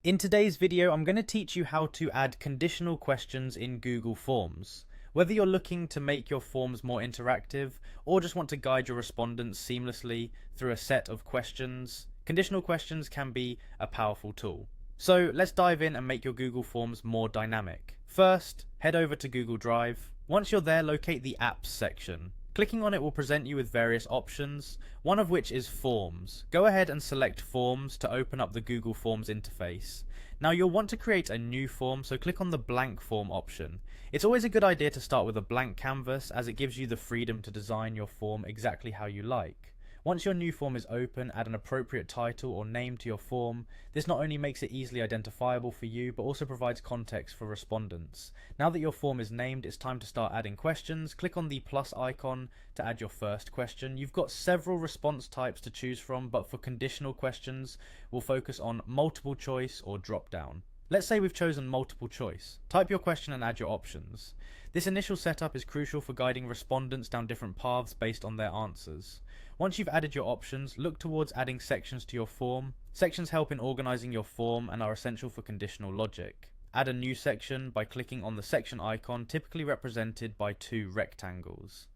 In today's video, I'm going to teach you how to add conditional questions in Google Forms. Whether you're looking to make your forms more interactive or just want to guide your respondents seamlessly through a set of questions, conditional questions can be a powerful tool. So let's dive in and make your Google Forms more dynamic. First, head over to Google Drive. Once you're there, locate the Apps section. Clicking on it will present you with various options, one of which is Forms. Go ahead and select Forms to open up the Google Forms interface. Now you'll want to create a new form, so click on the blank form option. It's always a good idea to start with a blank canvas, as it gives you the freedom to design your form exactly how you like. Once your new form is open, add an appropriate title or name to your form. This not only makes it easily identifiable for you, but also provides context for respondents. Now that your form is named, it's time to start adding questions. Click on the plus icon to add your first question. You've got several response types to choose from, but for conditional questions, we'll focus on multiple choice or drop down. Let's say we've chosen multiple choice. Type your question and add your options. This initial setup is crucial for guiding respondents down different paths based on their answers. Once you've added your options, look towards adding sections to your form. Sections help in organizing your form and are essential for conditional logic. Add a new section by clicking on the section icon, typically represented by two rectangles.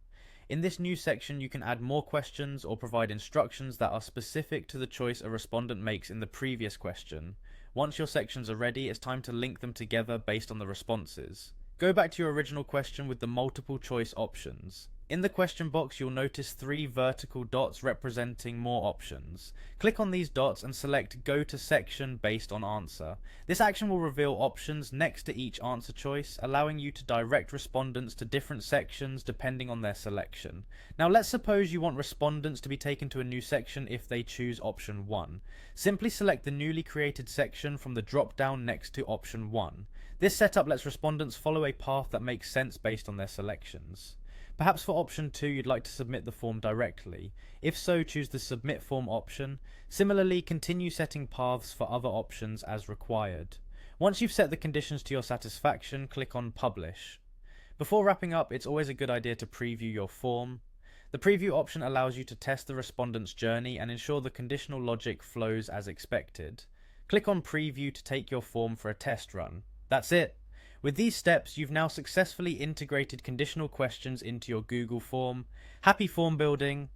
In this new section, you can add more questions or provide instructions that are specific to the choice a respondent makes in the previous question. Once your sections are ready, it's time to link them together based on the responses. Go back to your original question with the multiple choice options. In the question box, you'll notice three vertical dots representing more options. Click on these dots and select Go to Section based on answer. This action will reveal options next to each answer choice, allowing you to direct respondents to different sections depending on their selection. Now let's suppose you want respondents to be taken to a new section if they choose option 1. Simply select the newly created section from the drop-down next to option 1. This setup lets respondents follow a path that makes sense based on their selections. Perhaps for option 2 you'd like to submit the form directly. If so, choose the submit form option. Similarly, continue setting paths for other options as required. Once you've set the conditions to your satisfaction, click on publish. Before wrapping up, it's always a good idea to preview your form. The preview option allows you to test the respondent's journey and ensure the conditional logic flows as expected. Click on preview to take your form for a test run. That's it! With these steps, you've now successfully integrated conditional questions into your Google form. Happy form building!